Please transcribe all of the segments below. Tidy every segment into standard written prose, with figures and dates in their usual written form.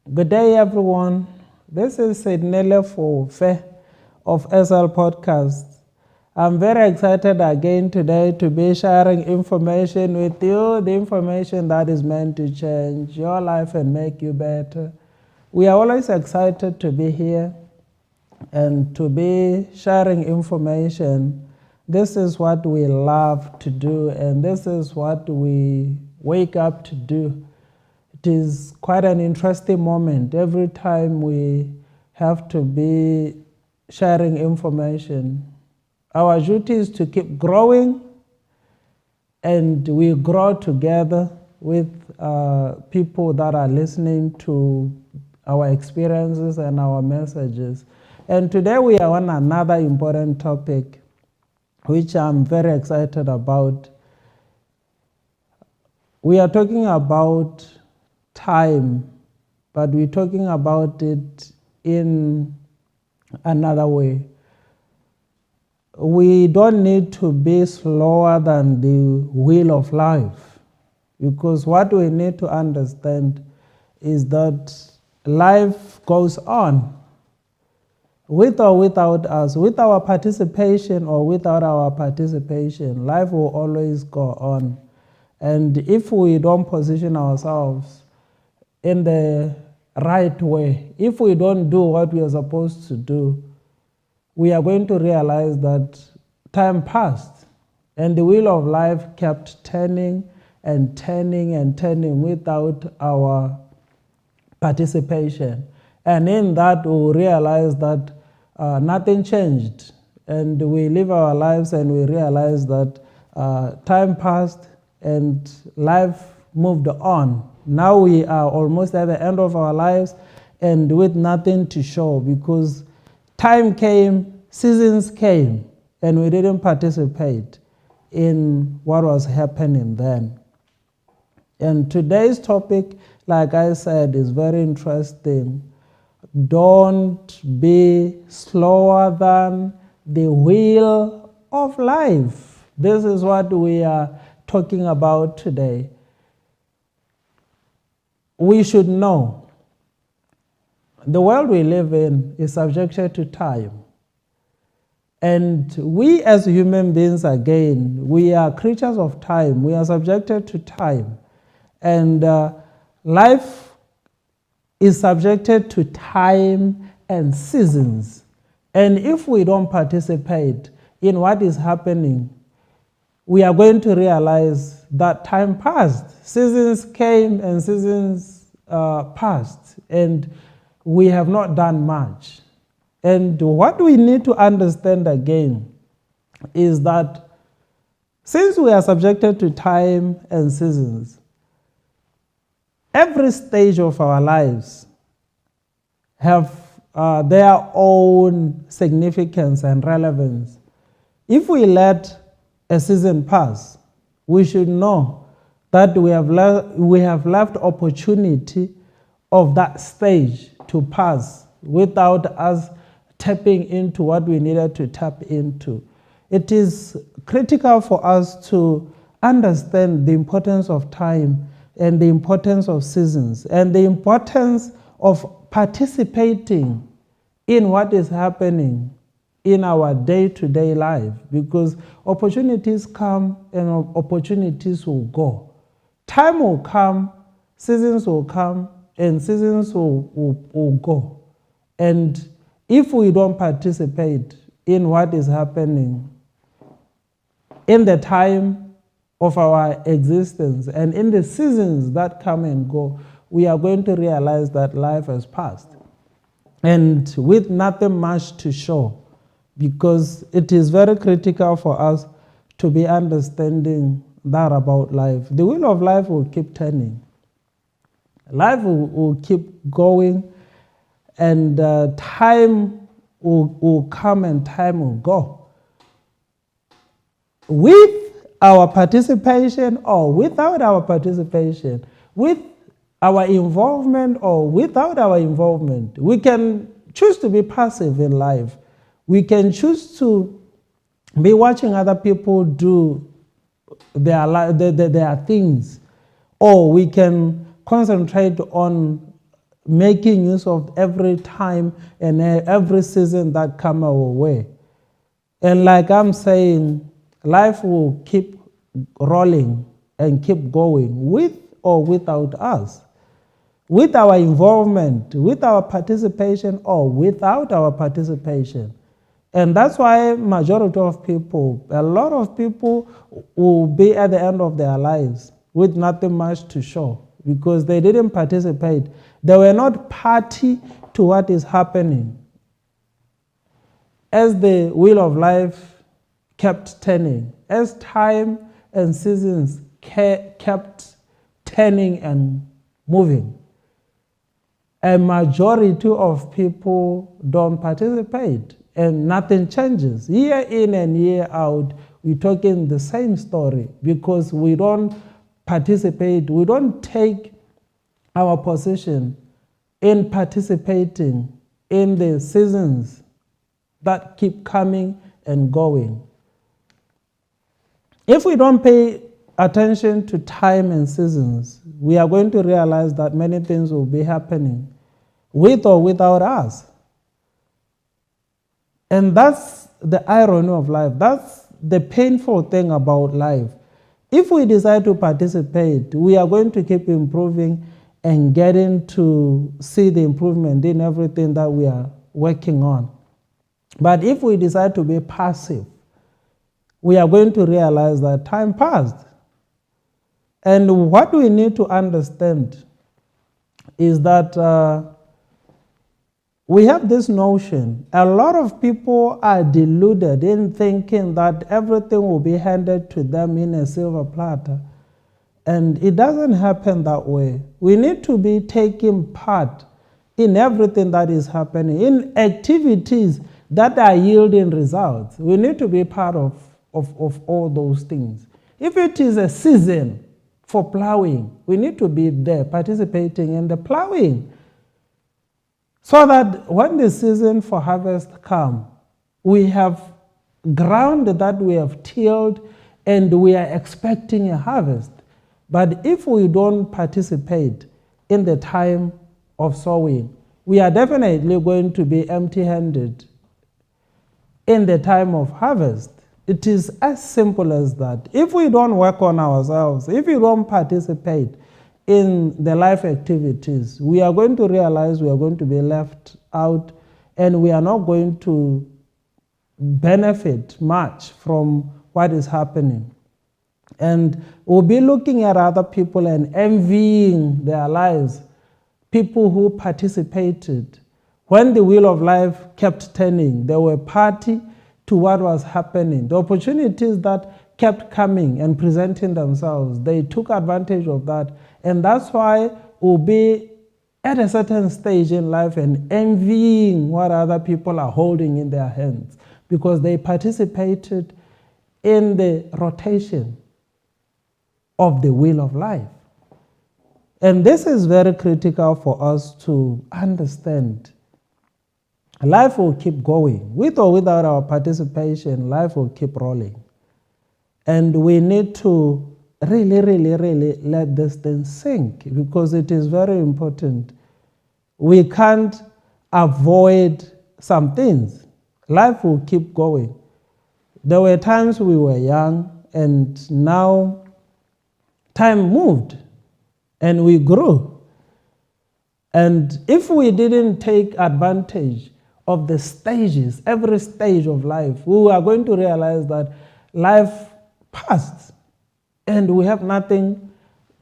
Good day, everyone. This is Sidnele Fofe of SL Podcast. I'm very excited again today to be sharing information with you, the information that is meant to change your life and make you better. We are always excited to be here and to be sharing information. This is what we love to do, and this is what we wake up to do. It is quite an interesting moment every time we have to be sharing information. Our duty is to keep growing, and we grow together with people that are listening to our experiences and our messages. And today we are on another important topic, which I'm very excited about. We are talking about time, but we're talking about it in another way. We don't need to be slower than the wheel of life, because what we need to understand is that life goes on. With or without us, with our participation or without our participation, life will always go on. And if we don't position ourselves in the right way, if we don't do what we are supposed to do, we are going to realize that time passed and the wheel of life kept turning and turning and turning without our participation. And in that, we realize that nothing changed, and we live our lives and we realize that time passed and life moved on. Now we are almost at the end of our lives and with nothing to show, because time came, seasons came, and we didn't participate in what was happening then. And today's topic, like I said, is very interesting. Don't be slower than the wheel of life. This is what we are talking about today. We should know the world we live in is subjected to time. And we as human beings, again, we are creatures of time. We are subjected to time. And life is subjected to time and seasons. And if we don't participate in what is happening, we are going to realize that time passed. Seasons came and seasons passed, and we have not done much. And what we need to understand again is that since we are subjected to time and seasons, every stage of our lives have their own significance and relevance. If we let a season pass, we should know that we have left opportunity of that stage to pass without us tapping into what we needed to tap into. It is critical for us to understand the importance of time and the importance of seasons and the importance of participating in what is happening in our day-to-day life, because opportunities come and opportunities will go. Time will come, seasons will come, and seasons will go. And if we don't participate in what is happening in the time of our existence and in the seasons that come and go, we are going to realize that life has passed, and with nothing much to show, because it is very critical for us to be understanding that about life. The wheel of life will keep turning. Life will keep going, and time will come and time will go. With our participation or without our participation, with our involvement or without our involvement, we can choose to be passive in life. We can choose to be watching other people do their things, or we can concentrate on making use of every time and every season that come our way. And like I'm saying, life will keep rolling and keep going with or without us, with our involvement, with our participation or without our participation. And that's why majority of people, a lot of people will be at the end of their lives with nothing much to show because they didn't participate. They were not party to what is happening. As the wheel of life kept turning, as time and seasons kept turning and moving, a majority of people don't participate and nothing changes. Year in and year out, we're talking the same story because we don't participate, we don't take our position in participating in the seasons that keep coming and going. If we don't pay attention to time and seasons, we are going to realize that many things will be happening with or without us. And that's the irony of life. That's the painful thing about life. If we decide to participate, we are going to keep improving and getting to see the improvement in everything that we are working on. But if we decide to be passive, we are going to realize that time passed. And what we need to understand is that we have this notion. A lot of people are deluded in thinking that everything will be handed to them in a silver platter. And it doesn't happen that way. We need to be taking part in everything that is happening, in activities that are yielding results. We need to be part of all those things. If it is a season for plowing, we need to be there participating in the plowing, so that when the season for harvest comes, we have ground that we have tilled and we are expecting a harvest. But if we don't participate in the time of sowing, we are definitely going to be empty-handed in the time of harvest. It is as simple as that. If we don't work on ourselves, if we don't participate in the life activities, we are going to realize we are going to be left out and we are not going to benefit much from what is happening. And we'll be looking at other people and envying their lives, people who participated. When the wheel of life kept turning, they were party to what was happening. The opportunities that kept coming and presenting themselves, they took advantage of that. And that's why we'll be at a certain stage in life and envying what other people are holding in their hands because they participated in the rotation of the wheel of life. And this is very critical for us to understand. Life will keep going. With or without our participation, life will keep rolling. And we need to really let this thing sink because it is very important. We can't avoid some things. Life will keep going. There were times we were young and now time moved and we grew. And if we didn't take advantage of the stages, every stage of life, we are going to realize that life passed and we have nothing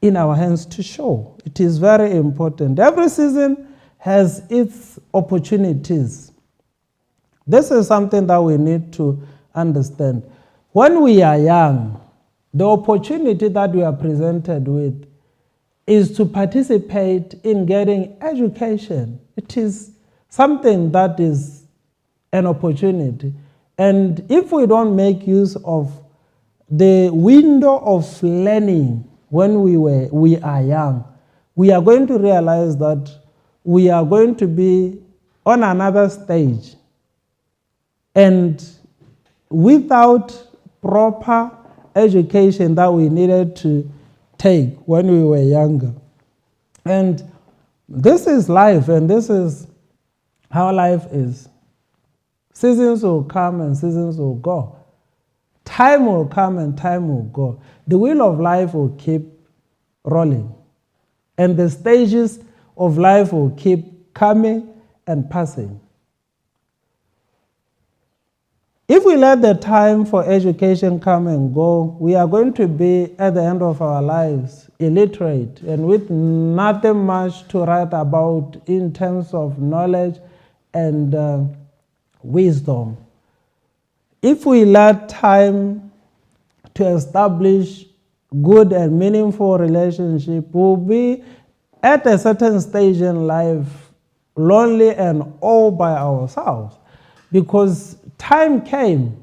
in our hands to show. It is very important. Every season has its opportunities. This is something that we need to understand. When we are young, the opportunity that we are presented with is to participate in getting education. It is something that is an opportunity. And if we don't make use of the window of learning when we are young, we are going to realize that we are going to be on another stage. And without proper education that we needed to take when we were younger. And This is life, and this is how life is. Seasons will come and seasons will go. Time will come and time will go. The wheel of life will keep rolling. And the stages of life will keep coming and passing. If we let the time for education come and go, we are going to be, at the end of our lives, illiterate and with nothing much to write about in terms of knowledge and wisdom. If we let time to establish good and meaningful relationship, we'll be at a certain stage in life lonely and all by ourselves, because time came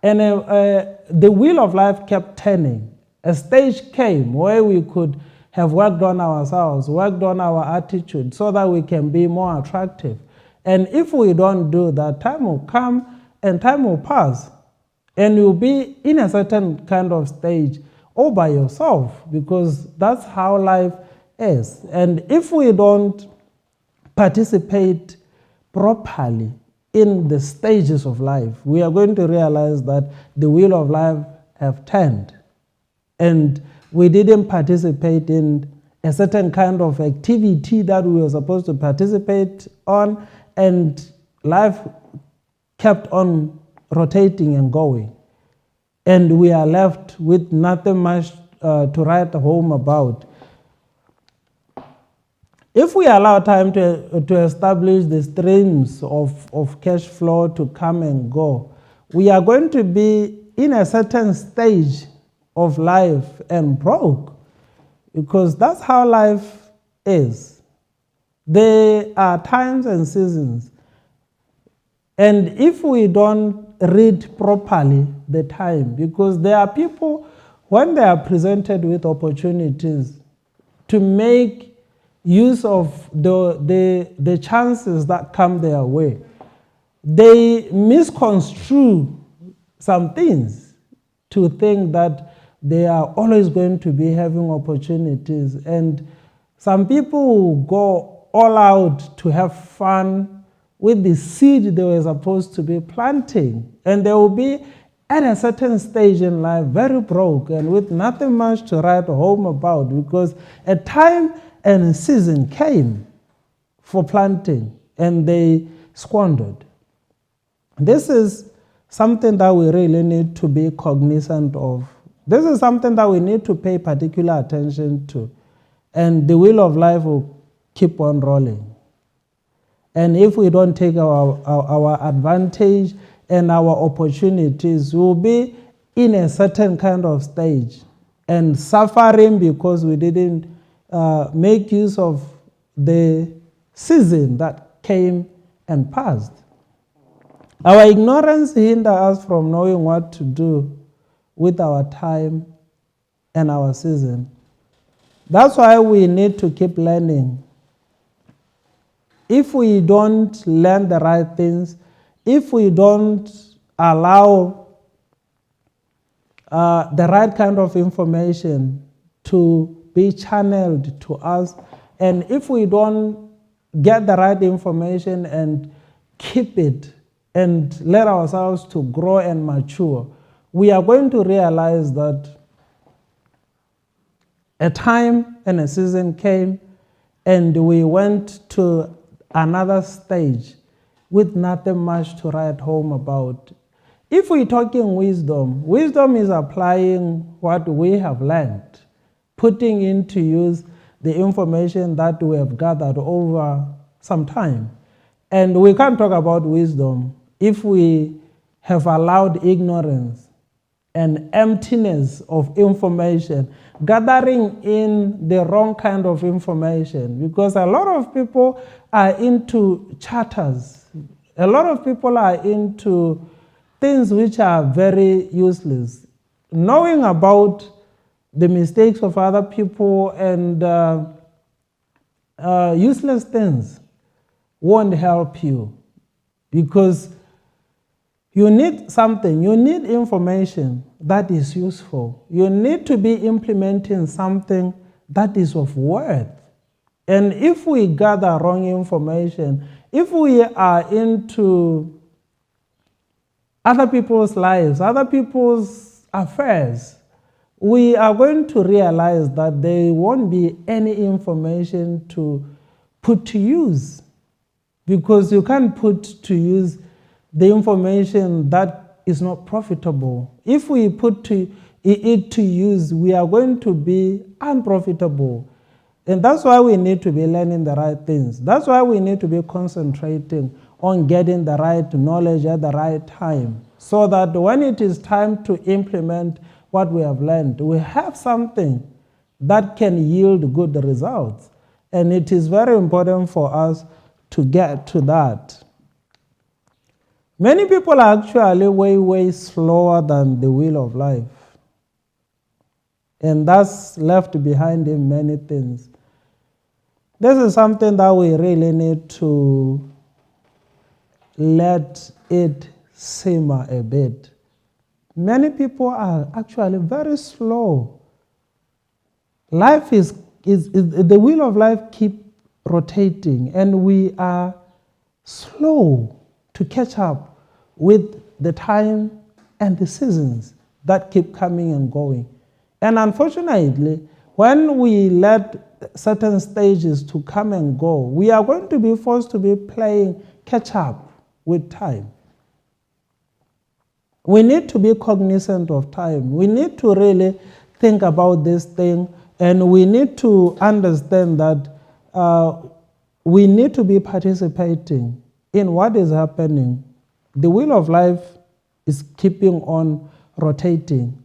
and the wheel of life kept turning. A stage came where we could have worked on ourselves, worked on our attitude so that we can be more attractive. And if we don't do that, time will come and time will pass. And you'll be in a certain kind of stage all by yourself, because that's how life is. And if we don't participate properly in the stages of life, we are going to realize that the wheel of life have turned. And we didn't participate in a certain kind of activity that we were supposed to participate on, and life kept on rotating and going. And we are left with nothing much to write home about. If we allow time to establish the streams of cash flow to come and go, we are going to be in a certain stage of life and broke, because that's how life is. There are times and seasons. And if we don't read properly the time, because there are people, when they are presented with opportunities to make use of the chances that come their way, they misconstrue some things to think that they are always going to be having opportunities. And some people will go all out to have fun with the seed they were supposed to be planting. And they will be at a certain stage in life very broke and with nothing much to write home about, because a time and a season came for planting and they squandered. This is something that we really need to be cognizant of. This is something that we need to pay particular attention to. And the wheel of life will keep on rolling. And if we don't take our advantage and our opportunities, we'll be in a certain kind of stage and suffering because we didn't make use of the season that came and passed. Our ignorance hinders us from knowing what to do with our time and our season. That's why we need to keep learning. If we don't learn the right things, if we don't allow the right kind of information to be channeled to us, and if we don't get the right information and keep it and let ourselves to grow and mature, we are going to realize that a time and a season came and we went to another stage with nothing much to write home about. If we're talking wisdom, wisdom is applying what we have learned, putting into use the information that we have gathered over some time. And we can't talk about wisdom if we have allowed ignorance and emptiness of information, gathering in the wrong kind of information, because a lot of people are into charters. A lot of people are into things which are very useless. Knowing about the mistakes of other people and useless things won't help you, because you need something, you need information that is useful. You need to be implementing something that is of worth. And if we gather wrong information, if we are into other people's lives, other people's affairs, we are going to realize that there won't be any information to put to use, because you can't put to use the information that is not profitable. If we put it to use, we are going to be unprofitable. And that's why we need to be learning the right things. That's why we need to be concentrating on getting the right knowledge at the right time, so that when it is time to implement what we have learned, we have something that can yield good results. And it is very important for us to get to that. Many people are actually way slower than the wheel of life. And that's left behind in many things. This is something that we really need to let it simmer a bit. Many people are actually very slow. Life is the wheel of life keep rotating, and we are slow to catch up with the time and the seasons that keep coming and going. And unfortunately, when we let certain stages to come and go, we are going to be forced to be playing catch up with time. We need to be cognizant of time. We need to really think about this thing, and we need to understand that we need to be participating in what is happening. The wheel of life is keeping on rotating.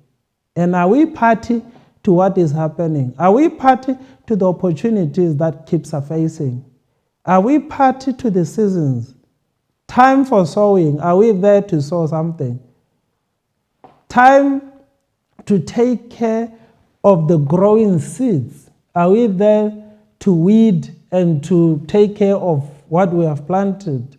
And are we party to what is happening? Are we party to the opportunities that keep surfacing? Are we party to the seasons? Time for sowing, are we there to sow something? Time to take care of the growing seeds, are we there to weed and to take care of what we have planted?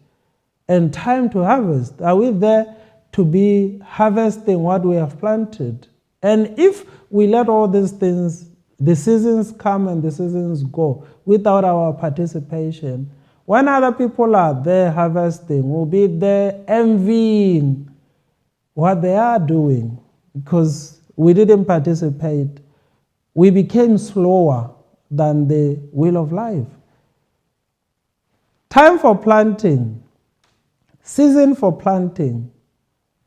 And time to harvest, are we there to be harvesting what we have planted? And if we let all these things, the seasons come and the seasons go, without our participation, when other people are there harvesting, we'll be there envying what they are doing, because we didn't participate. We became slower than the wheel of life. Time for planting, season for planting.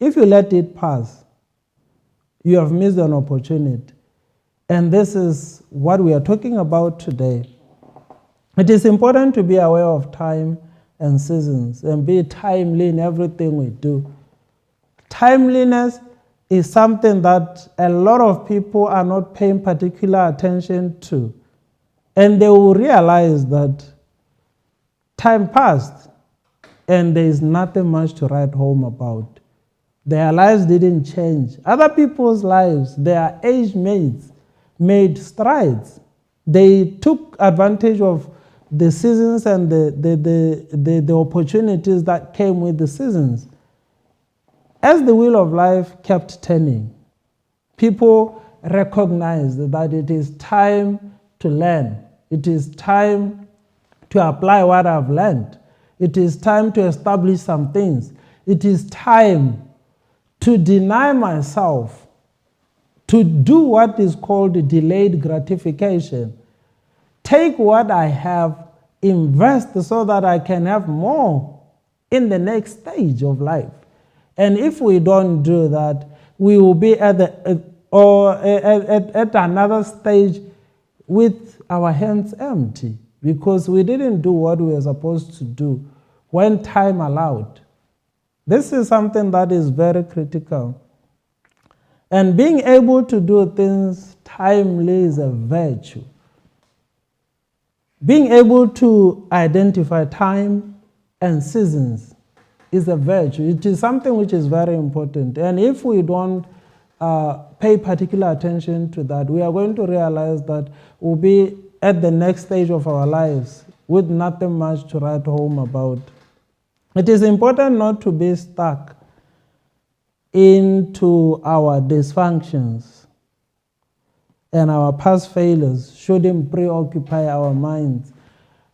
If you let it pass, you have missed an opportunity. And this is what we are talking about today. It is important to be aware of time and seasons and be timely in everything we do. Timeliness is something that a lot of people are not paying particular attention to. And they will realize that time passed and there is nothing much to write home about. Their lives didn't change. Other people's lives, their age mates, made strides. They took advantage of the seasons and the opportunities that came with the seasons. As the wheel of life kept turning, people recognized that it is time to learn. It is time to apply what I've learned. It is time to establish some things. It is time to deny myself, to do what is called delayed gratification. Take what I have, invest so that I can have more in the next stage of life. And if we don't do that, we will be at another stage with our hands empty, because we didn't do what we were supposed to do when time allowed. This is something that is very critical. And being able to do things timely is a virtue. Being able to identify time and seasons is a virtue. It is something which is very important. And if we don't pay particular attention to that, we are going to realize that we'll be at the next stage of our lives with nothing much to write home about. It is important not to be stuck into our dysfunctions, and our past failures shouldn't preoccupy our minds.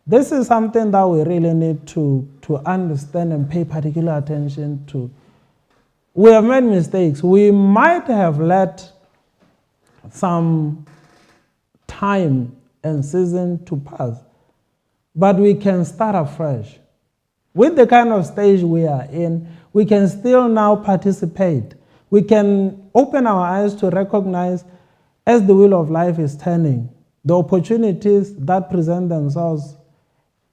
This is something that we really need to understand and pay particular attention to. We have made mistakes. We might have let some time and season to pass, but we can start afresh. With the kind of stage we are in, we can still now participate. We can open our eyes to recognize, as the wheel of life is turning, the opportunities that present themselves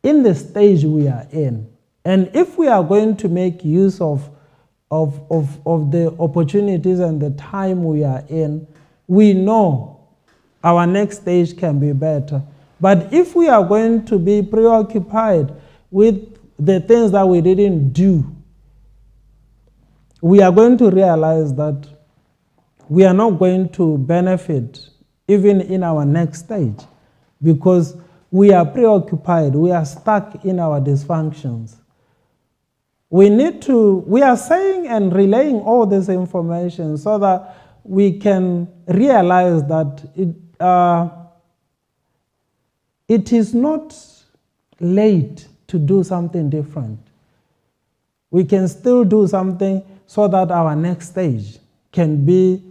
in the stage we are in. And if we are going to make use of the opportunities and the time we are in, we know our next stage can be better. But if we are going to be preoccupied with the things that we didn't do, we are going to realize that we are not going to benefit even in our next stage, because we are preoccupied, we are stuck in our dysfunctions. We are saying and relaying all this information so that we can realize that it is not late to do something different. We can still do something so that our next stage can be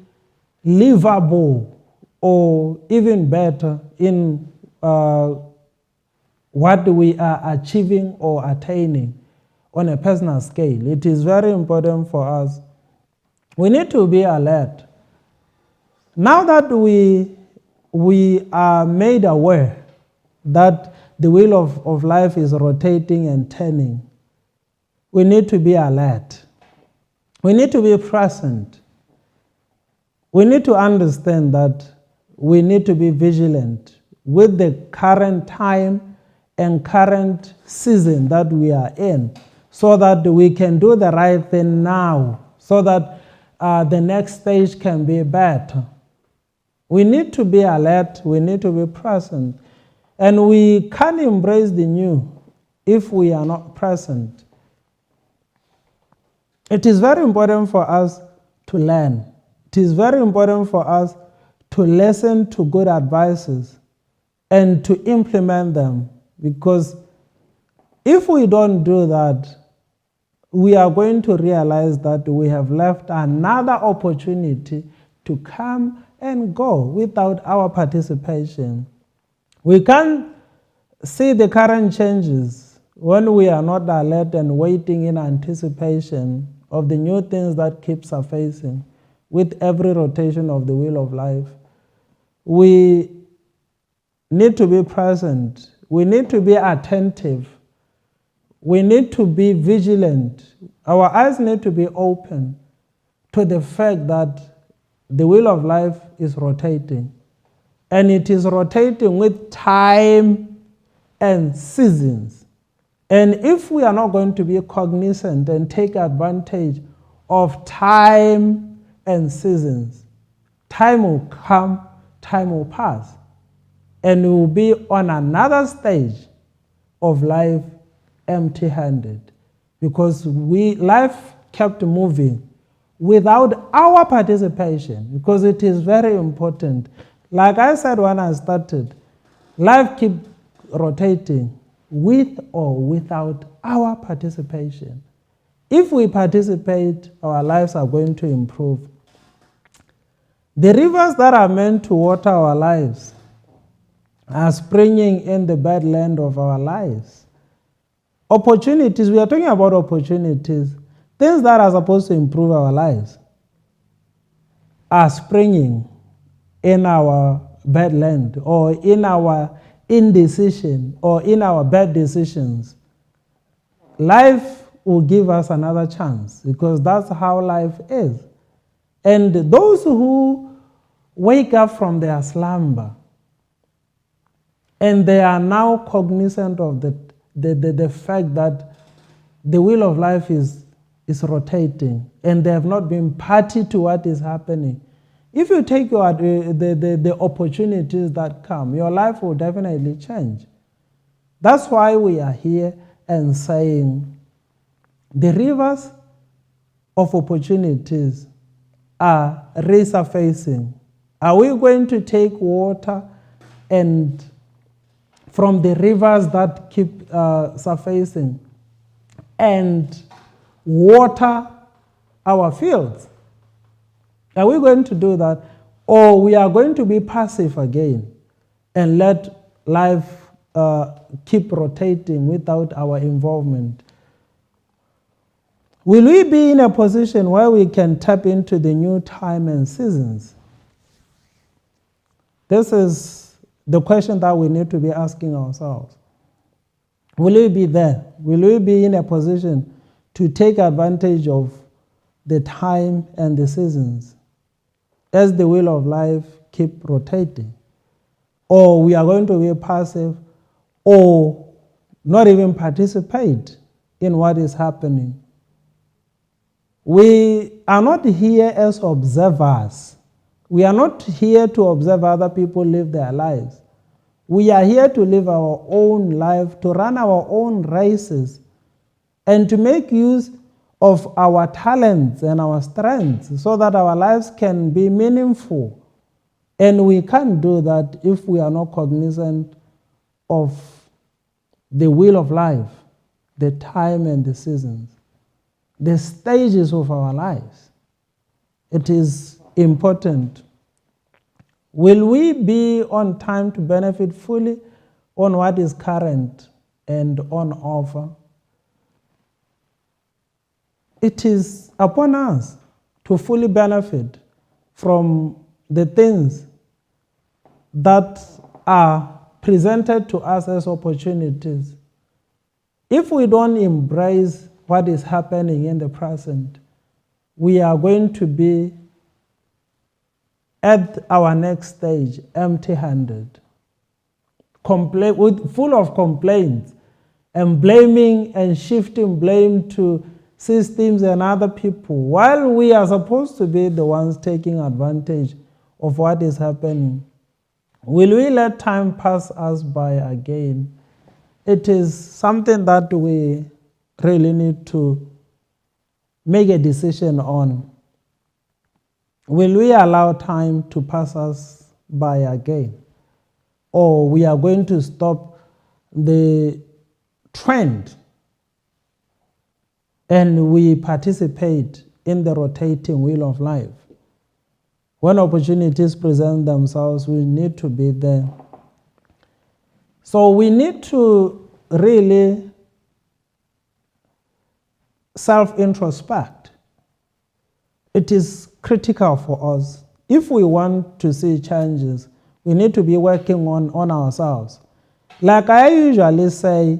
livable or even better in what we are achieving or attaining on a personal scale. It is very important for us. We need to be alert. Now that we are made aware that the wheel of life is rotating and turning, we need to be alert. We need to be present. We need to understand that we need to be vigilant with the current time and current season that we are in, so that we can do the right thing now, so that the next stage can be better. We need to be alert, we need to be present, and we can't embrace the new if we are not present. It is very important for us to learn. It is very important for us to listen to good advices and to implement them, because if we don't do that, we are going to realize that we have left another opportunity to come and go without our participation. We can't see the current changes when we are not alert and waiting in anticipation of the new things that keep surfacing with every rotation of the wheel of life. We need to be present. We need to be attentive. We need to be vigilant. Our eyes need to be open to the fact that the wheel of life is rotating. And it is rotating with time and seasons. And if we are not going to be cognizant and take advantage of time and seasons, time will come, time will pass, and we will be on another stage of life empty-handed, because life kept moving without our participation, because it is very important. Like I said when I started, life keeps rotating with or without our participation. If we participate, our lives are going to improve. The rivers that are meant to water our lives are springing in the bad land of our lives. Opportunities, we are talking about opportunities, things that are supposed to improve our lives, are springing in our bad land, or in our indecision, or in our bad decisions. Life will give us another chance, because that's how life is. And those who wake up from their slumber and they are now cognizant of the fact that the wheel of life is rotating, and they have not been party to what is happening. If you take the opportunities that come, your life will definitely change. That's why we are here and saying the rivers of opportunities are resurfacing. Are we going to take water and from the rivers that keep surfacing, and water our fields? Are we going to do that? Or we are going to be passive again and let life keep rotating without our involvement? Will we be in a position where we can tap into the new time and seasons? This is the question that we need to be asking ourselves. Will we be there? Will we be in a position to take advantage of the time and the seasons as the wheel of life keep rotating? Or we are going to be passive or not even participate in what is happening? We are not here as observers. We are not here to observe other people live their lives. We are here to live our own life, to run our own races, and to make use of our talents and our strengths so that our lives can be meaningful. And we can't do that if we are not cognizant of the wheel of life, the time and the seasons, the stages of our lives. It is important. Will we be on time to benefit fully on what is current and on offer? It is upon us to fully benefit from the things that are presented to us as opportunities. If we don't embrace what is happening in the present, we are going to be at our next stage empty-handed, full of complaints and blaming and shifting blame to systems and other people, while we are supposed to be the ones taking advantage of what is happening. Will we let time pass us by again? It is something that we really need to make a decision on. Will we allow time to pass us by again? Or we are going to stop the trend and we participate in the rotating wheel of life? When opportunities present themselves, we need to be there. So we need to really self-introspect. It is critical for us. If we want to see changes, we need to be working on ourselves. Like I usually say,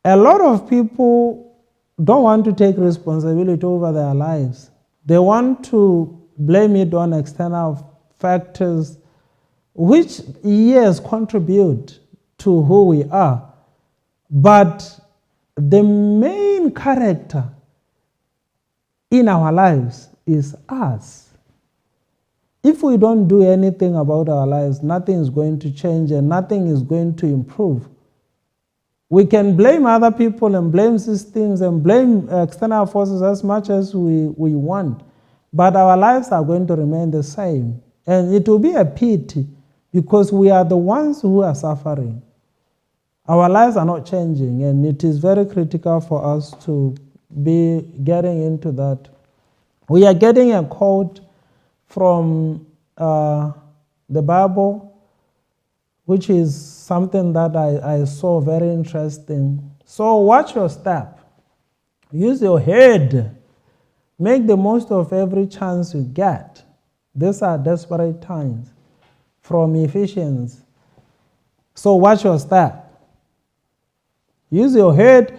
a lot of people don't want to take responsibility over their lives. They want to blame it on external factors, which yes, contribute to who we are. But the main character in our lives is us. If we don't do anything about our lives, nothing is going to change and nothing is going to improve. We can blame other people and blame systems and blame external forces as much as we want, but our lives are going to remain the same. And it will be a pity because we are the ones who are suffering. Our lives are not changing, and it is very critical for us to be getting into that. We are getting a quote from the Bible, which is something that I saw very interesting. So watch your step. Use your head. Make the most of every chance you get. These are desperate times. From Ephesians. So watch your step. Use your head.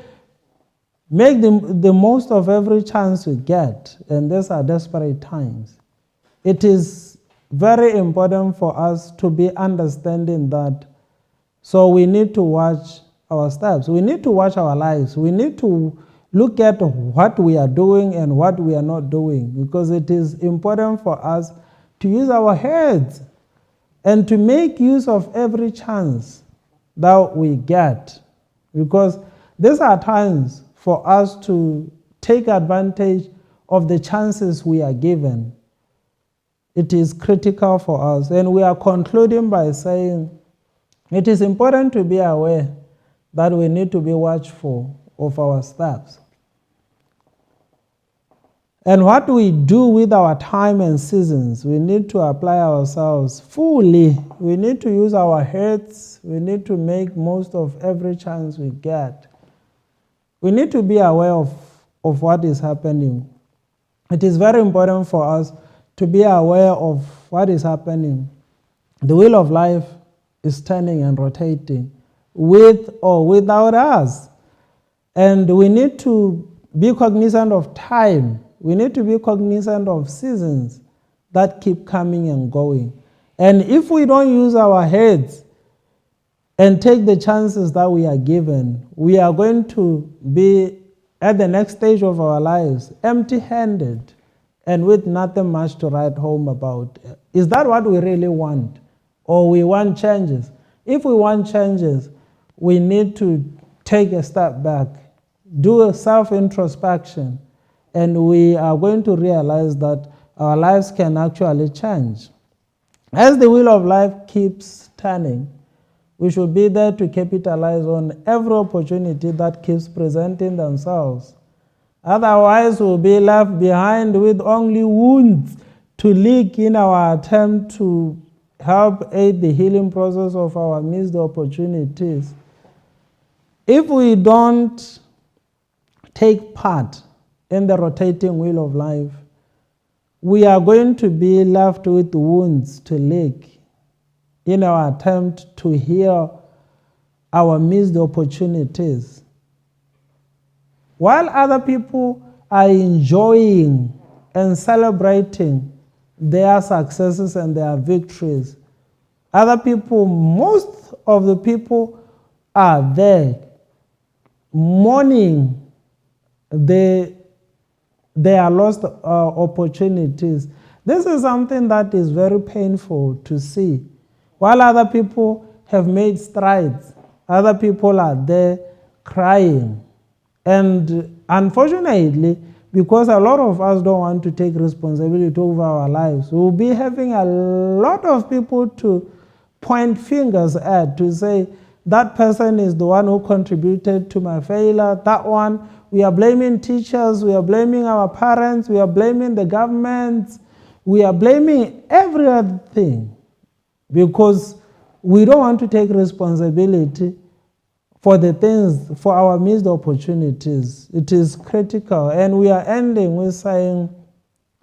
Make the most of every chance you get. And these are desperate times. It is very important for us to be understanding that. So we need to watch our steps. We need to watch our lives. We need to look at what we are doing and what we are not doing, because it is important for us to use our heads and to make use of every chance that we get, because these are times for us to take advantage of the chances we are given. It is critical for us. And we are concluding by saying, It is important to be aware that we need to be watchful of our steps. And what we do with our time and seasons, we need to apply ourselves fully. We need to use our heads. We need to make most of every chance we get. We need to be aware of what is happening. It is very important for us to be aware of what is happening. The wheel of life is turning and rotating with or without us. And we need to be cognizant of time. We need to be cognizant of seasons that keep coming and going. And if we don't use our heads and take the chances that we are given, we are going to be at the next stage of our lives empty-handed and with nothing much to write home about. Is that what we really want? Or we want changes? If we want changes, we need to take a step back, do a self-introspection, and we are going to realize that our lives can actually change. As the wheel of life keeps turning, we should be there to capitalize on every opportunity that keeps presenting themselves. Otherwise, we'll be left behind with only wounds to lick in our attempt to help aid the healing process of our missed opportunities. If we don't take part in the rotating wheel of life, we are going to be left with wounds to lick in our attempt to heal our missed opportunities. While other people are enjoying and celebrating their successes and their victories, other people, most of the people are there mourning their lost opportunities. This is something that is very painful to see. While other people have made strides, other people are there crying. And unfortunately, because a lot of us don't want to take responsibility over our lives, we'll be having a lot of people to point fingers at, to say, that person is the one who contributed to my failure, that one. We are blaming teachers, we are blaming our parents, we are blaming the government, we are blaming every other thing because we don't want to take responsibility for the things, for our missed opportunities. It is critical, and we are ending with saying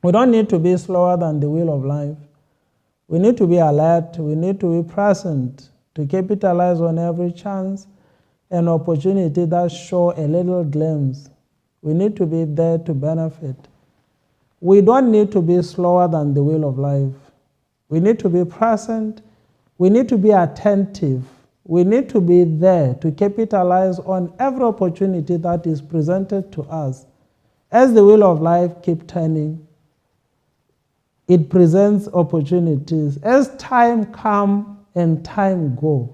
we don't need to be slower than the wheel of life. We need to be alert, we need to be present to capitalize on every chance and opportunity that show a little glimpse. We need to be there to benefit. We don't need to be slower than the wheel of life. We need to be present. We need to be attentive. We need to be there to capitalize on every opportunity that is presented to us. As the wheel of life keeps turning, it presents opportunities. As time comes and time goes,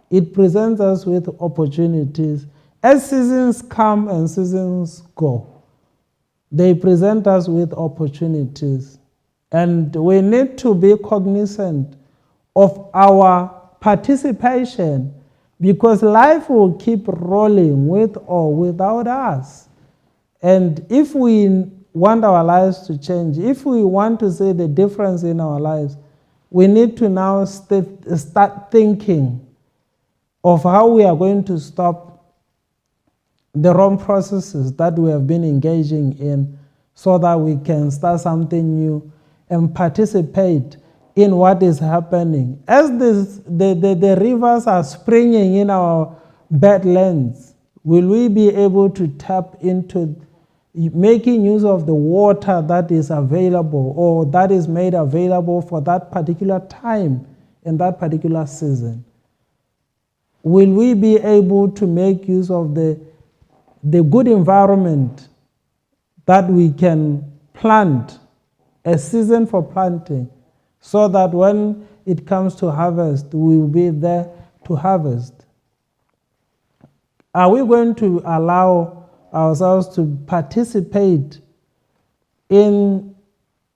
it presents us with opportunities. As seasons come and seasons go, they present us with opportunities. And we need to be cognizant of our participation, because life will keep rolling with or without us. And if we want our lives to change, if we want to see the difference in our lives, we need to now start thinking of how we are going to stop the wrong processes that we have been engaging in so that we can start something new and participate in what is happening. As the rivers are springing in our badlands, will we be able to tap into making use of the water that is available or that is made available for that particular time in that particular season? Will we be able to make use of the good environment that we can plant, a season for planting, so that when it comes to harvest, we will be there to harvest? Are we going to allow ourselves to participate in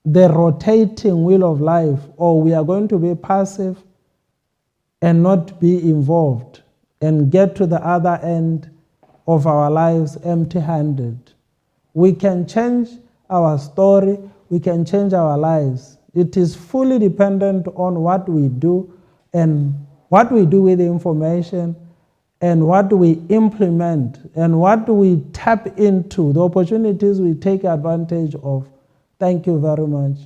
the rotating wheel of life, or we are going to be passive and not be involved and get to the other end of our lives empty-handed. We can change our story, we can change our lives. It is fully dependent on what we do and what we do with the information and what we implement and what we tap into, the opportunities we take advantage of. Thank you very much.